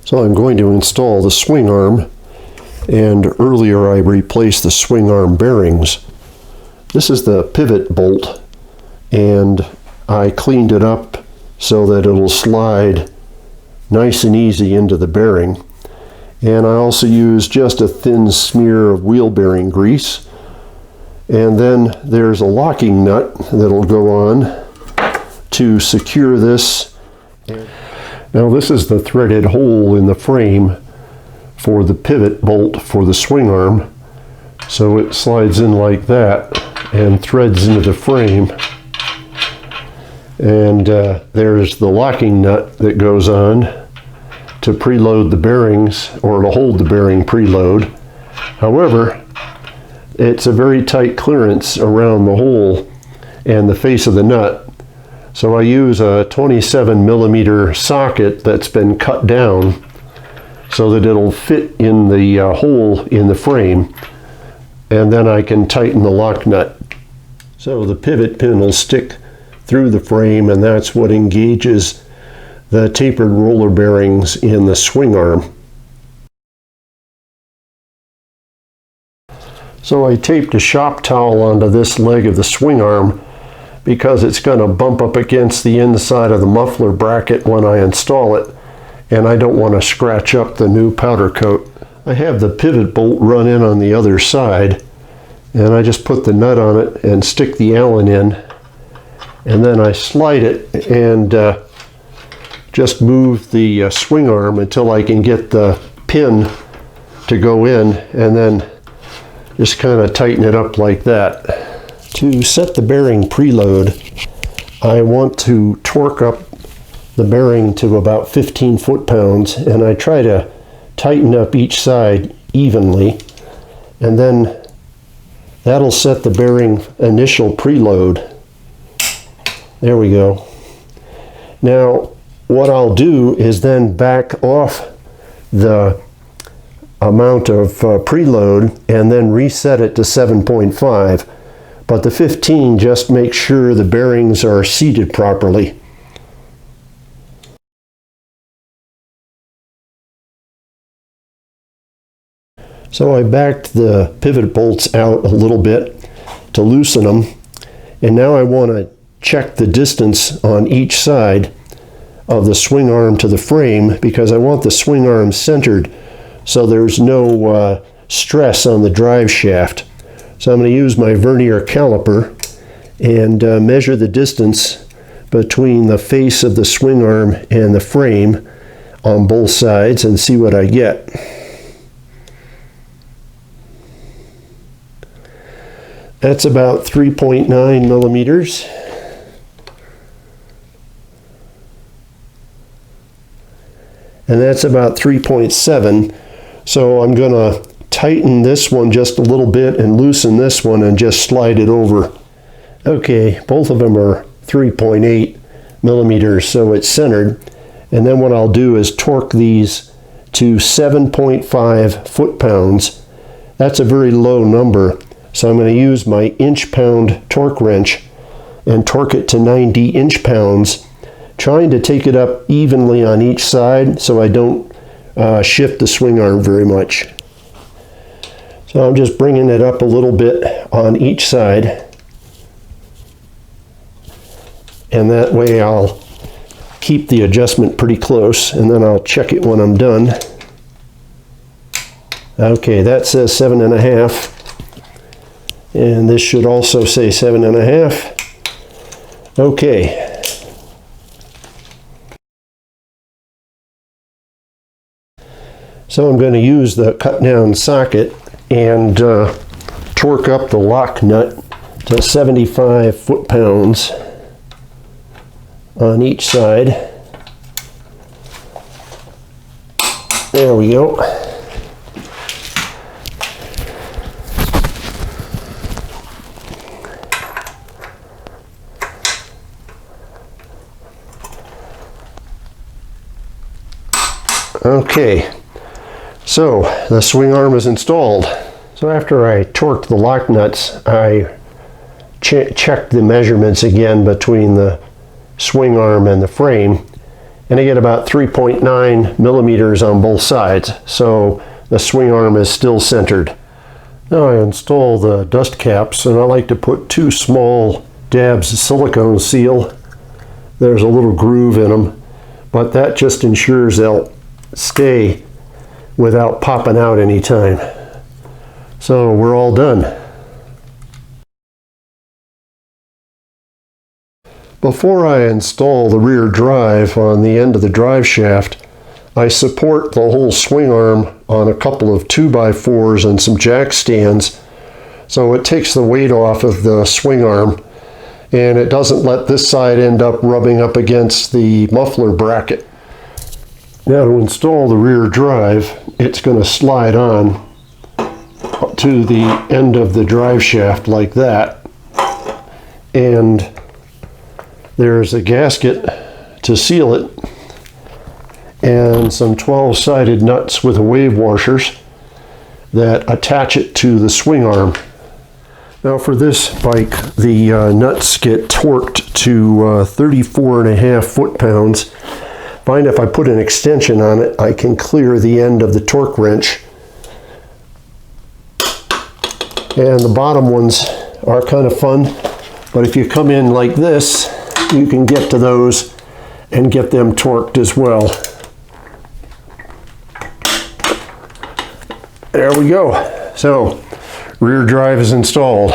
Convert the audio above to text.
So I'm going to install the swing arm, and earlier I replaced the swing arm bearings. This is the pivot bolt, and I cleaned it up so that it'll slide nice and easy into the bearing. And I also used just a thin smear of wheel bearing grease. And then there's a locking nut that'll go on to secure this. Now this is the threaded hole in the frame for the pivot bolt for the swing arm. So it slides in like that and threads into the frame. And there's the locking nut that goes on to preload the bearings, or to hold the bearing preload. However, it's a very tight clearance around the hole and the face of the nut. So I use a 27mm socket that's been cut down so that it'll fit in the hole in the frame, and then I can tighten the lock nut. So the pivot pin will stick through the frame, and that's what engages the tapered roller bearings in the swing arm. So I taped a shop towel onto this leg of the swing arm because it's going to bump up against the inside of the muffler bracket when I install it, and I don't want to scratch up the new powder coat. I have the pivot bolt run in on the other side, and I just put the nut on it and stick the Allen in, and then I slide it and just move the swing arm until I can get the pin to go in, and then just kind of tighten it up like that. To set the bearing preload, I want to torque up the bearing to about 15 foot-pounds, and I try to tighten up each side evenly, and then that'll set the bearing initial preload. There we go. Now what I'll do is then back off the amount of preload and then reset it to 7.5. But the 15 just makes sure the bearings are seated properly. So I backed the pivot bolts out a little bit to loosen them, and now I want to check the distance on each side of the swing arm to the frame, because I want the swing arm centered so there's no stress on the drive shaft. So I'm going to use my vernier caliper and measure the distance between the face of the swing arm and the frame on both sides and see what I get. That's about 3.9 millimeters. And that's about 3.7. So I'm going to tighten this one just a little bit and loosen this one and just slide it over. Okay, both of them are 3.8 millimeters, so it's centered. And then what I'll do is torque these to 7.5 foot-pounds. That's a very low number, so I'm going to use my inch-pound torque wrench and torque it to 90 inch-pounds, trying to take it up evenly on each side so I don't shift the swing arm very much. So I'm just bringing it up a little bit on each side, and that way I'll keep the adjustment pretty close, and then I'll check it when I'm done. Okay, that says 7.5, and this should also say 7.5. Okay. So I'm going to use the cut down socket and torque up the lock nut to 75 foot-pounds on each side. There we go. Okay, so the swing arm is installed. So after I torqued the lock nuts, I checked the measurements again between the swing arm and the frame, and I get about 3.9 millimeters on both sides, so the swing arm is still centered. Now I install the dust caps, and I like to put 2 small dabs of silicone seal. There's a little groove in them, but that just ensures they'll stay without popping out anytime. So we're all done. Before I install the rear drive on the end of the drive shaft, I support the whole swing arm on a couple of 2x4s and some jack stands, so it takes the weight off of the swing arm and it doesn't let this side end up rubbing up against the muffler bracket. Now to install the rear drive, it's going to slide on to the end of the drive shaft like that, and there's a gasket to seal it and some 12-sided nuts with wave washers that attach it to the swing arm. Now for this bike, the nuts get torqued to 34.5 foot-pounds. Find if I put an extension on it, I can clear the end of the torque wrench. And the bottom ones are kind of fun, but if you come in like this, you can get to those and get them torqued as well. There we go. So, rear drive is installed.